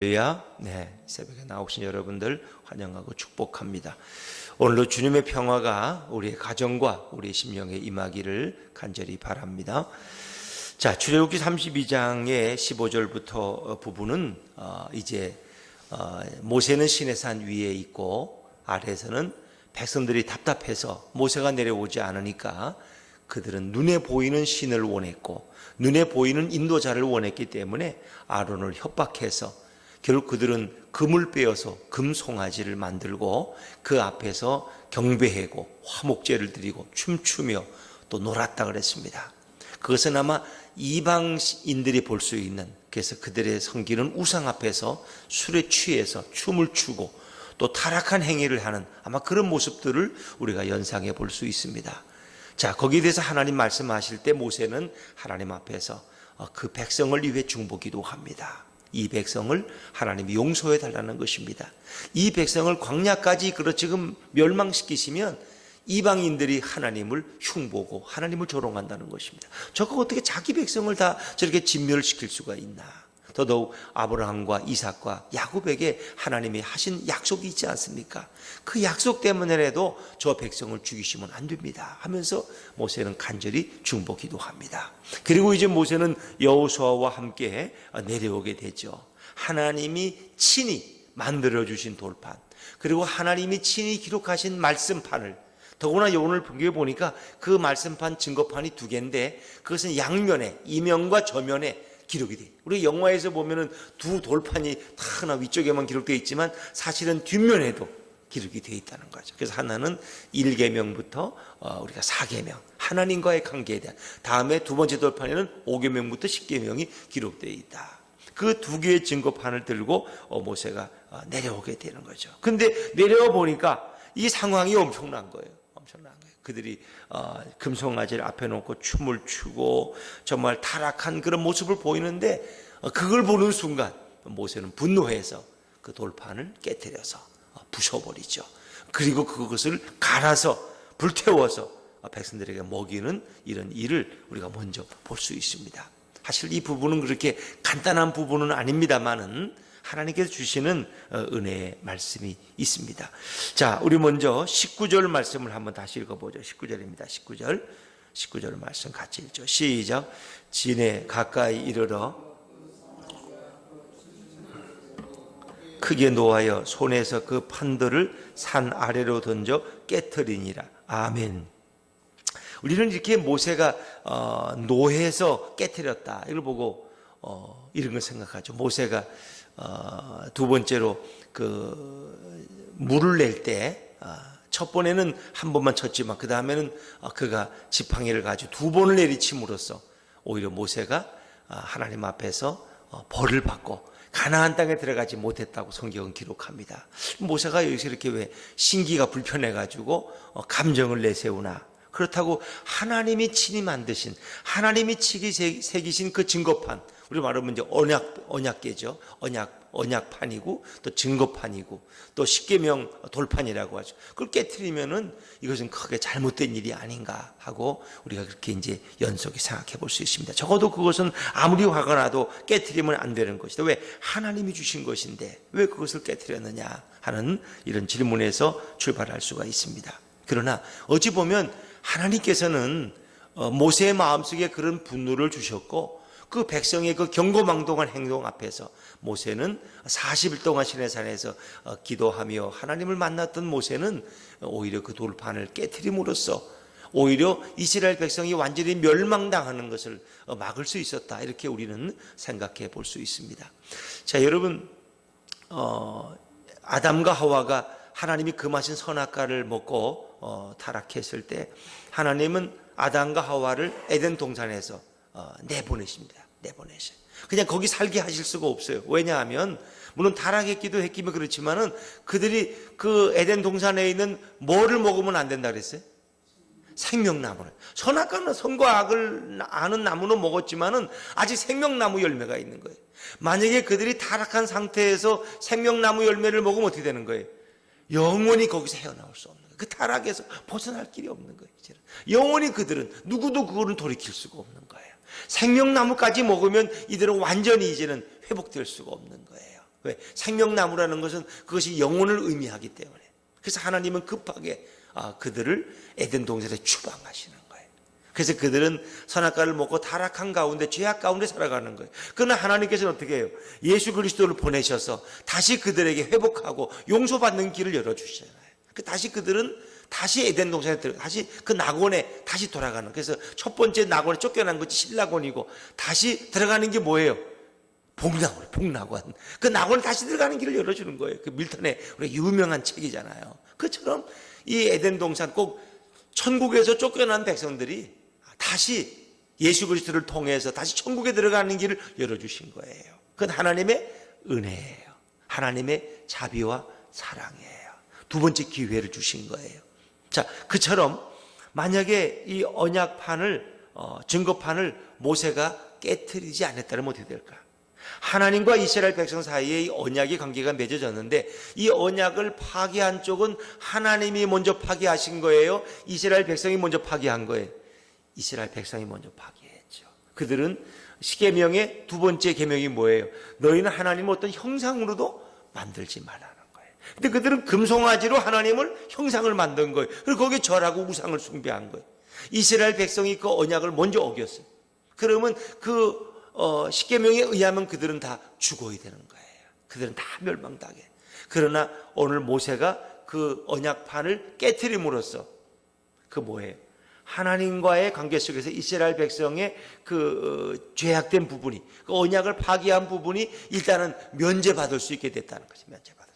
네, 새벽에 나오신 여러분들 환영하고 축복합니다. 오늘도 주님의 평화가 우리의 가정과 우리의 심령에 임하기를 간절히 바랍니다. 자, 출애굽기 32장의 15절부터 부분은 이제 모세는 시내산 위에 있고 아래에서는 백성들이 답답해서 모세가 내려오지 않으니까 그들은 눈에 보이는 신을 원했고 눈에 보이는 인도자를 원했기 때문에 아론을 협박해서 결국 그들은 금을 빼어서 금송아지를 만들고 그 앞에서 경배하고 화목제를 드리고 춤추며 또 놀았다 그랬습니다. 그것은 아마 이방인들이 볼 수 있는, 그래서 그들의 섬기는 우상 앞에서 술에 취해서 춤을 추고 또 타락한 행위를 하는 아마 그런 모습들을 우리가 연상해 볼 수 있습니다. 자, 거기에 대해서 하나님 말씀하실 때 모세는 하나님 앞에서 그 백성을 위해 중보기도 합니다. 이 백성을 하나님이 용서해 달라는 것입니다. 이 백성을 광야까지 지금 멸망시키시면 이방인들이 하나님을 흉보고 하나님을 조롱한다는 것입니다. 저거 어떻게 자기 백성을 다 저렇게 진멸시킬 수가 있나? 더더욱 아브라함과 이삭과 야곱에게 하나님이 하신 약속이 있지 않습니까? 그 약속 때문에라도 저 백성을 죽이시면 안 됩니다 하면서 모세는 간절히 중보기도 합니다. 그리고 이제 모세는 여호수아와 함께 내려오게 되죠. 하나님이 친히 만들어주신 돌판, 그리고 하나님이 친히 기록하신 말씀판을, 더구나 오늘 본경에 보니까 그 말씀판 증거판이 두 개인데 그것은 양면에, 이면과 저면에 기록이 돼. 우리 영화에서 보면은 두 돌판이 다 하나 위쪽에만 기록되어 있지만 사실은 뒷면에도 기록이 되어 있다는 거죠. 그래서 하나는 1계명부터 우리가 4계명, 하나님과의 관계에 대한, 다음에 두 번째 돌판에는 5계명부터 10계명이 기록되어 있다. 그 두 개의 증거판을 들고 모세가 내려오게 되는 거죠. 근데 내려와 보니까 이 상황이 엄청난 거예요. 엄청난 거예요. 그들이 금송아지를 앞에 놓고 춤을 추고 정말 타락한 그런 모습을 보이는데 그걸 보는 순간 모세는 분노해서 그 돌판을 깨뜨려서 부숴버리죠. 그리고 그것을 갈아서 불태워서 백성들에게 먹이는 이런 일을 우리가 먼저 볼 수 있습니다. 사실 이 부분은 그렇게 간단한 부분은 아닙니다만은 하나님께서 주시는 은혜의 말씀이 있습니다. 자, 우리 먼저 19절 말씀을 한번 다시 읽어보죠. 19절입니다. 19절 말씀 같이 읽죠. 시작. 진에 가까이 이르러 크게 노하여 손에서 그 판들을 산 아래로 던져 깨트리니라. 아멘. 우리는 이렇게 모세가 노해서 깨트렸다, 이걸 보고 이런 걸 생각하죠. 모세가 두 번째로 물을 낼 때 첫 번에는 한 번만 쳤지만 그 다음에는 그가 지팡이를 가지고 두 번을 내리침으로써 오히려 모세가 하나님 앞에서 벌을 받고 가나안 땅에 들어가지 못했다고 성경은 기록합니다. 모세가 여기서 이렇게 왜 신기가 불편해가지고 감정을 내세우나? 그렇다고 하나님이 친히 만드신, 하나님이 친히 새기신 그 증거판, 우리 말하면 이제 언약계죠. 언약판이고 또 증거판이고 또 십계명 돌판이라고 하죠. 그걸 깨트리면은 이것은 크게 잘못된 일이 아닌가 하고 우리가 그렇게 이제 연속히 생각해 볼 수 있습니다. 적어도 그것은 아무리 화가 나도 깨트리면 안 되는 것이다. 왜? 하나님이 주신 것인데 왜 그것을 깨트렸느냐 하는 이런 질문에서 출발할 수가 있습니다. 그러나 어찌 보면 하나님께서는 모세의 마음속에 그런 분노를 주셨고 그 백성의 그 경고망동한 행동 앞에서 모세는 40일 동안 시내산에서 기도하며 하나님을 만났던 모세는 오히려 그 돌판을 깨트림으로써 오히려 이스라엘 백성이 완전히 멸망당하는 것을 막을 수 있었다, 이렇게 우리는 생각해 볼 수 있습니다. 자, 여러분, 아담과 하와가 하나님이 금하신 선악과를 먹고 타락했을 때 하나님은 아담과 하와를 에덴 동산에서 내보내십니다. 내보내셔요. 그냥 거기 살게 하실 수가 없어요. 왜냐하면 물론 타락했기도 했기면 그렇지만은 그들이 그 에덴 동산에 있는 뭐를 먹으면 안 된다 그랬어요? 생명나무를. 선악과는 선과 악을 아는 나무는 먹었지만은 아직 생명나무 열매가 있는 거예요. 만약에 그들이 타락한 상태에서 생명나무 열매를 먹으면 어떻게 되는 거예요? 영원히 거기서 헤어나올 수 없는 거예요. 그 타락에서 벗어날 길이 없는 거예요. 영원히 그들은 누구도 그거는 돌이킬 수가 없는 거예요. 생명나무까지 먹으면 이들은 완전히 이제는 회복될 수가 없는 거예요. 왜? 생명나무라는 것은 그것이 영혼을 의미하기 때문에. 그래서 하나님은 급하게 그들을 에덴 동산에 추방하시는 거예요. 그래서 그들은 선악과를 먹고 타락한 가운데, 죄악 가운데 살아가는 거예요. 그러나 하나님께서는 어떻게 해요? 예수 그리스도를 보내셔서 다시 그들에게 회복하고 용서받는 길을 열어주시잖아요. 다시 그들은 다시 에덴 동산에 다시 그 낙원에 다시 돌아가는. 그래서 첫 번째 낙원에 쫓겨난 것이 신낙원이고, 다시 들어가는 게 뭐예요? 복낙원. 그 낙원에 다시 들어가는 길을 열어주는 거예요. 그 밀턴의 우리 유명한 책이잖아요. 그처럼 이 에덴 동산, 꼭 천국에서 쫓겨난 백성들이 다시 예수 그리스도를 통해서 다시 천국에 들어가는 길을 열어주신 거예요. 그건 하나님의 은혜예요. 하나님의 자비와 사랑이에요. 두 번째 기회를 주신 거예요. 자, 그처럼 만약에 이 언약판을, 증거판을 모세가 깨트리지 않았다면 어떻게 될까? 하나님과 이스라엘 백성 사이에 이 언약의 관계가 맺어졌는데, 이 언약을 파기한 쪽은 하나님이 먼저 파기하신 거예요? 이스라엘 백성이 먼저 파기한 거예요? 이스라엘 백성이 먼저 파기했죠. 그들은 십계명의 두 번째 계명이 뭐예요? 너희는 하나님을 어떤 형상으로도 만들지 말라는 거예요. 근데 그들은 금송아지로 하나님을 형상을 만든 거예요. 그리고 거기에 절하고 우상을 숭배한 거예요. 이스라엘 백성이 그 언약을 먼저 어겼어요. 그러면 그 십계명에 의하면 그들은 다 죽어야 되는 거예요. 그들은 다 멸망당해. 그러나 오늘 모세가 그 언약판을 깨트림으로써 그 뭐예요? 하나님과의 관계 속에서 이스라엘 백성의 그 죄악된 부분이, 그 언약을 파기한 부분이 일단은 면제받을 수 있게 됐다는 거죠. 면제받았다.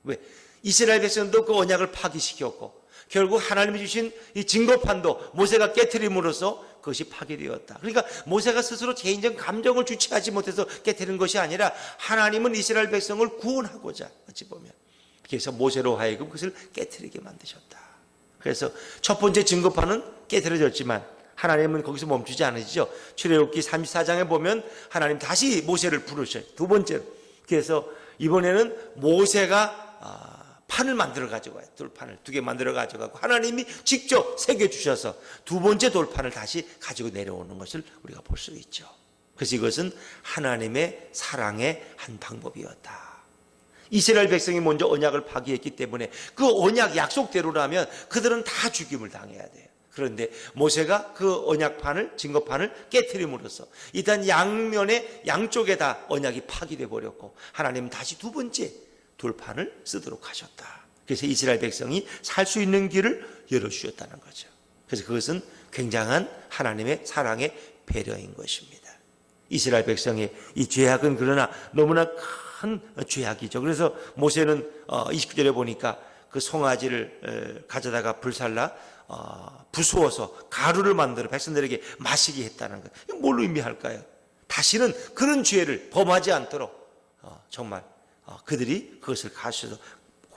왜? 이스라엘 백성도 그 언약을 파기시켰고, 결국 하나님이 주신 이 증거판도 모세가 깨트림으로써 그것이 파괴되었다. 그러니까 모세가 스스로 개인적 감정을 주체하지 못해서 깨트린 것이 아니라 하나님은 이스라엘 백성을 구원하고자, 어찌 보면 그래서 모세로 하여금 그것을 깨트리게 만드셨다. 그래서 첫 번째 증거판은 깨트려졌지만 하나님은 거기서 멈추지 않으시죠. 출애굽기 34장에 보면 하나님 다시 모세를 부르셔요. 두 번째로. 그래서 이번에는 모세가 판을 만들어 가지고 와요. 돌판을 두 개 만들어 가지고 하나님이 직접 새겨 주셔서 두 번째 돌판을 다시 가지고 내려오는 것을 우리가 볼 수 있죠. 그래서 이것은 하나님의 사랑의 한 방법이었다. 이스라엘 백성이 먼저 언약을 파기했기 때문에 그 언약 약속대로라면 그들은 다 죽임을 당해야 돼요. 그런데 모세가 그 언약판을, 증거판을 깨트림으로써 일단 양쪽에 다 언약이 파기돼 버렸고, 하나님은 다시 두 번째 돌판을 쓰도록 하셨다. 그래서 이스라엘 백성이 살 수 있는 길을 열어주셨다는 거죠. 그래서 그것은 굉장한 하나님의 사랑의 배려인 것입니다. 이스라엘 백성의 이 죄악은 그러나 너무나 큰 죄악이죠. 그래서 모세는 29절에 보니까 그 송아지를 가져다가 불살라 부수어서 가루를 만들어 백성들에게 마시게 했다는 거예요. 이거 뭘로 의미할까요? 다시는 그런 죄를 범하지 않도록 정말 그들이 그것을 가셔서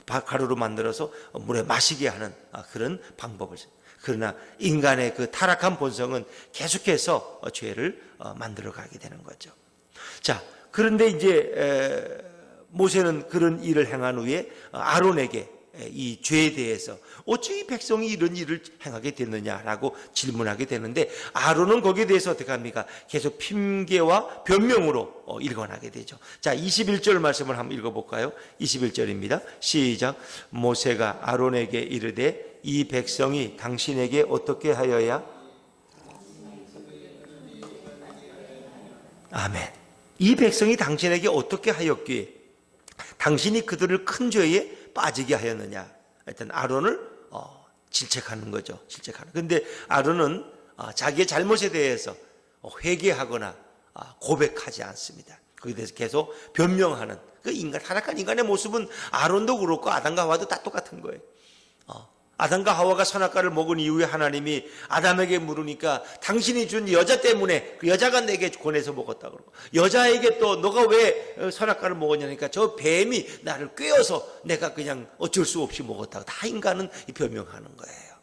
가루로 만들어서 물에 마시게 하는 그런 방법을. 그러나 인간의 그 타락한 본성은 계속해서 죄를 만들어 가게 되는 거죠. 자, 그런데 이제 모세는 그런 일을 행한 후에 아론에게 이 죄에 대해서 어찌 백성이 이런 일을 행하게 됐느냐라고 질문하게 되는데, 아론은 거기에 대해서 어떻게 합니까? 계속 핑계와 변명으로 일관하게 되죠. 자, 21절 말씀을 한번 읽어볼까요? 21절입니다. 시작. 모세가 아론에게 이르되 이 백성이 당신에게 어떻게 하여야? 아멘. 이 백성이 당신에게 어떻게 하였기에 당신이 그들을 큰 죄에 빠지게 하였느냐. 하여튼 아론을 질책하는 거죠. 질책하는. 근데 아론은 자기의 잘못에 대해서 회개하거나 고백하지 않습니다. 거기에 대해서 계속 변명하는 그 타락한 인간의 모습은 아론도 그렇고 아담과 하와도 다 똑같은 거예요. 아담과 하와가 선악과를 먹은 이후에 하나님이 아담에게 물으니까 당신이 준 여자 때문에 그 여자가 내게 권해서 먹었다 그러고, 여자에게 또 너가 왜 선악과를 먹었냐니까 저 뱀이 나를 꿰어서 내가 그냥 어쩔 수 없이 먹었다고. 다 인간은 변명하는 거예요.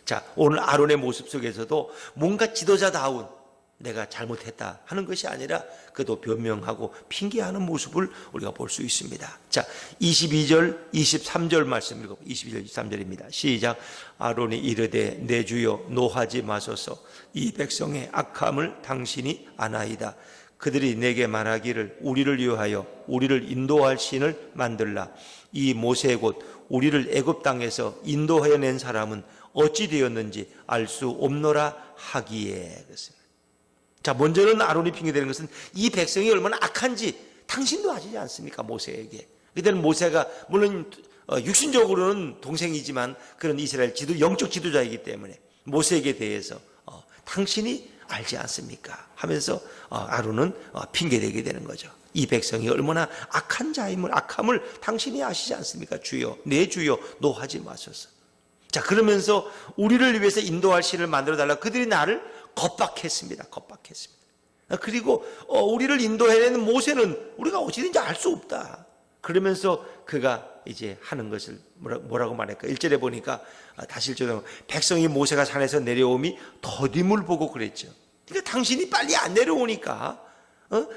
자, 오늘 아론의 모습 속에서도 뭔가 지도자다운 내가 잘못했다 하는 것이 아니라 그도 변명하고 핑계하는 모습을 우리가 볼 수 있습니다. 자, 22절, 23절 말씀 읽어. 22절, 23절입니다. 시작. 아론이 이르되 내 주여 노하지 마소서. 이 백성의 악함을 당신이 아나이다. 그들이 내게 말하기를 우리를 위하여 우리를 인도할 신을 만들라. 이 모세 곧 우리를 애굽 땅에서 인도하여 낸 사람은 어찌 되었는지 알 수 없노라 하기에. 자, 먼저는 아론이 핑계대는 것은 이 백성이 얼마나 악한지 당신도 아시지 않습니까? 모세에게. 그때는 모세가 물론 육신적으로는 동생이지만 그런 이스라엘 영적 지도자이기 때문에 모세에게 대해서 당신이 알지 않습니까? 하면서 아론은 핑계대게 되는 거죠. 이 백성이 얼마나 악한 자임을, 악함을 당신이 아시지 않습니까? 주여, 내 주여, 노하지 마소서. 자, 그러면서 우리를 위해서 인도할 신을 만들어 달라고 그들이 나를 겁박했습니다. 그리고 우리를 인도해내는 모세는 우리가 어찌든지 알 수 없다. 그러면서 그가 이제 하는 것을 뭐라고 말할까? 1절에 보니까 다시 1절에 백성이 모세가 산에서 내려오미 더딤을 보고 그랬죠. 그러니까 당신이 빨리 안 내려오니까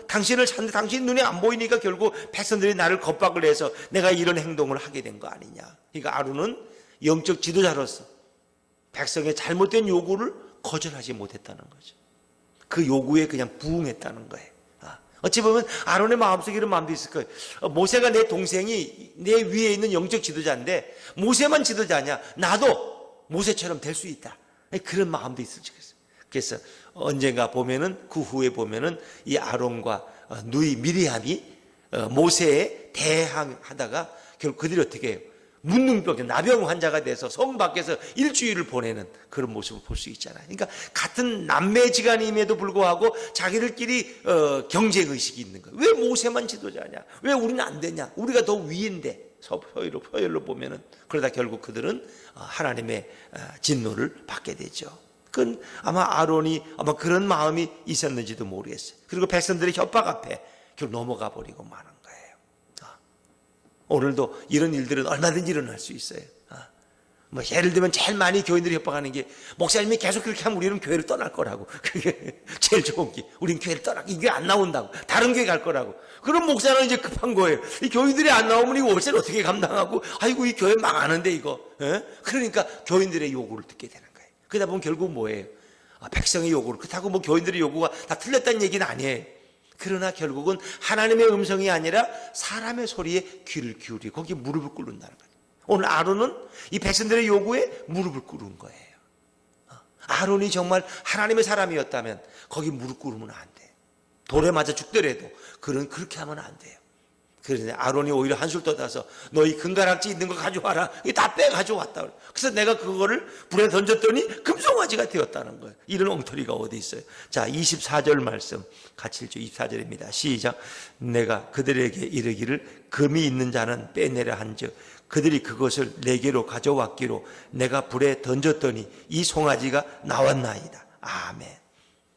당신을 찾는데 당신 눈에 안 보이니까 결국 백성들이 나를 겁박을 해서 내가 이런 행동을 하게 된 거 아니냐. 그러니까 아론은 영적 지도자로서 백성의 잘못된 요구를 거절하지 못했다는 거죠. 그 요구에 그냥 부응했다는 거예요. 어찌 보면 아론의 마음속에 이런 마음도 있을 거예요. 모세가 내 동생이 내 위에 있는 영적 지도자인데 모세만 지도자냐? 나도 모세처럼 될 수 있다. 그런 마음도 있을지 모르겠어요. 그래서 언젠가 보면은 그 후에 보면은 이 아론과 누이 미리암이 모세에 대항하다가 결국 그들이 어떻게 해요? 문둥병, 나병 환자가 돼서 성 밖에서 일주일을 보내는 그런 모습을 볼 수 있잖아요. 그러니까 같은 남매지간임에도 불구하고 자기들끼리 경쟁의식이 있는 거예요. 왜 모세만 지도자냐? 왜 우리는 안 되냐? 우리가 더 위인데 서열로 보면은. 그러다 결국 그들은 하나님의 진노를 받게 되죠. 그건 아마 아론이 그런 마음이 있었는지도 모르겠어요. 그리고 백성들의 협박 앞에 결국 넘어가 버리고 마는 거예요. 오늘도 이런 일들은 얼마든지 일어날 수 있어요. 예를 들면 제일 많이 교인들이 협박하는 게 목사님이 계속 그렇게 하면 우리는 교회를 떠날 거라고. 그게 제일 좋은 게 우린 교회를 떠나고 이 교회 안 나온다고. 다른 교회 갈 거라고. 그럼 목사는 이제 급한 거예요. 이 교인들이 안 나오면 이 월세를 어떻게 감당하고 아이고 이 교회 망하는데 이거. 그러니까 교인들의 요구를 듣게 되는 거예요. 그러다 보면 결국 뭐예요? 백성의 요구를. 그렇다고 뭐 교인들의 요구가 다 틀렸다는 얘기는 아니에요. 그러나 결국은 하나님의 음성이 아니라 사람의 소리에 귀를 기울이고 거기에 무릎을 꿇는다는 거예요. 오늘 아론은 이 백성들의 요구에 무릎을 꿇은 거예요. 아론이 정말 하나님의 사람이었다면 거기 무릎 꿇으면 안 돼요. 돌에 맞아 죽더라도 그렇게 하면 안 돼요. 그런데 아론이 오히려 한술 떠다서 너희 금가락지 있는 거 가져와라. 다 빼가져왔다. 그래서 내가 그거를 불에 던졌더니 금송아지가 되었다는 거예요. 이런 엉터리가 어디 있어요. 자, 24절 말씀 같이 읽죠. 24절입니다. 시작. 내가 그들에게 이르기를 금이 있는 자는 빼내라 한즉 그들이 그것을 내게로 가져왔기로 내가 불에 던졌더니 이 송아지가 나왔나이다. 아멘.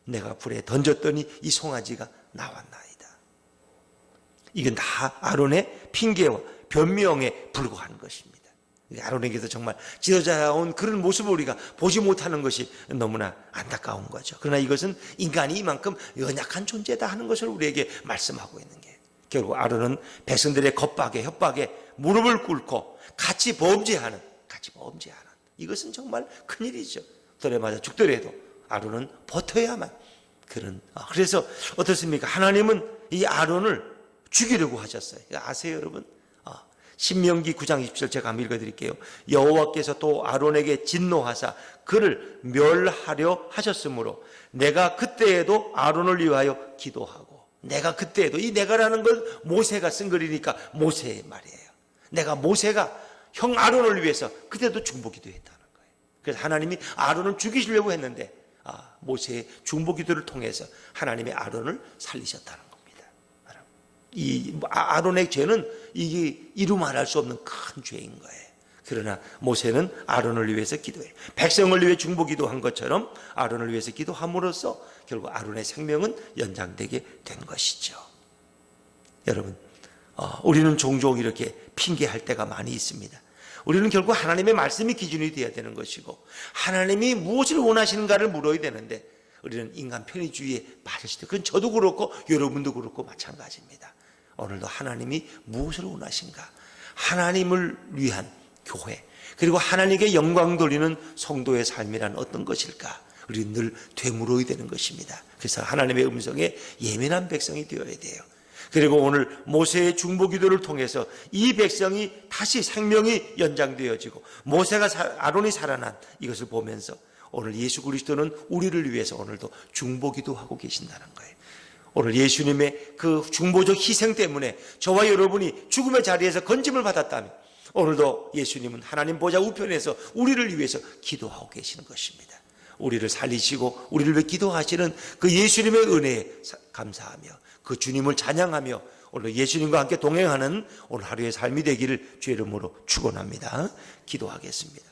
내가 불에 던졌더니 이 송아지가 나왔나이다. 이건 다 아론의 핑계와 변명에 불과한 것입니다. 아론에게서 정말 지도자온 그런 모습을 우리가 보지 못하는 것이 너무나 안타까운 거죠. 그러나 이것은 인간이 이만큼 연약한 존재다 하는 것을 우리에게 말씀하고 있는 게 결국 아론은 백성들의 겁박에 협박에 무릎을 꿇고 같이 범죄하는 이것은 정말 큰일이죠. 돌에 맞아 죽더라도 아론은 버텨야만 그런. 그래서 어떻습니까? 하나님은 이 아론을 죽이려고 하셨어요. 아세요 여러분? 신명기 9장 20절 제가 한번 읽어드릴게요. 여호와께서 또 아론에게 진노하사 그를 멸하려 하셨으므로 내가 그때에도 아론을 위하여 기도하고. 내가 그때에도, 이 내가라는 건 모세가 쓴 글이니까 모세의 말이에요. 내가 모세가 형 아론을 위해서 그때도 중보기도했다는 거예요. 그래서 하나님이 아론을 죽이시려고 했는데 모세의 중보기도를 통해서 하나님의 아론을 살리셨다는 겁니다. 이 아론의 죄는 이게 이루 말할 수 없는 큰 죄인 거예요. 그러나 모세는 아론을 위해서 기도해요. 백성을 위해 중보기도한 것처럼 아론을 위해서 기도함으로써 결국 아론의 생명은 연장되게 된 것이죠. 여러분, 우리는 종종 이렇게 핑계할 때가 많이 있습니다. 우리는 결국 하나님의 말씀이 기준이 되어야 되는 것이고 하나님이 무엇을 원하시는가를 물어야 되는데 우리는 인간 편의주의에 빠질 수도 있고 그건 저도 그렇고 여러분도 그렇고 마찬가지입니다. 오늘도 하나님이 무엇을 원하신가? 하나님을 위한 교회 그리고 하나님께 영광 돌리는 성도의 삶이란 어떤 것일까? 우리는 늘 되물어야 되는 것입니다. 그래서 하나님의 음성에 예민한 백성이 되어야 돼요. 그리고 오늘 모세의 중보기도를 통해서 이 백성이 다시 생명이 연장되어지고 아론이 살아난 이것을 보면서 오늘 예수 그리스도는 우리를 위해서 오늘도 중보기도하고 계신다는 거예요. 오늘 예수님의 그 중보적 희생 때문에 저와 여러분이 죽음의 자리에서 건짐을 받았다면 오늘도 예수님은 하나님 보좌 우편에서 우리를 위해서 기도하고 계시는 것입니다. 우리를 살리시고 우리를 위해 기도하시는 그 예수님의 은혜에 감사하며 그 주님을 찬양하며 오늘 예수님과 함께 동행하는 오늘 하루의 삶이 되기를 주의 이름으로 축원합니다. 기도하겠습니다.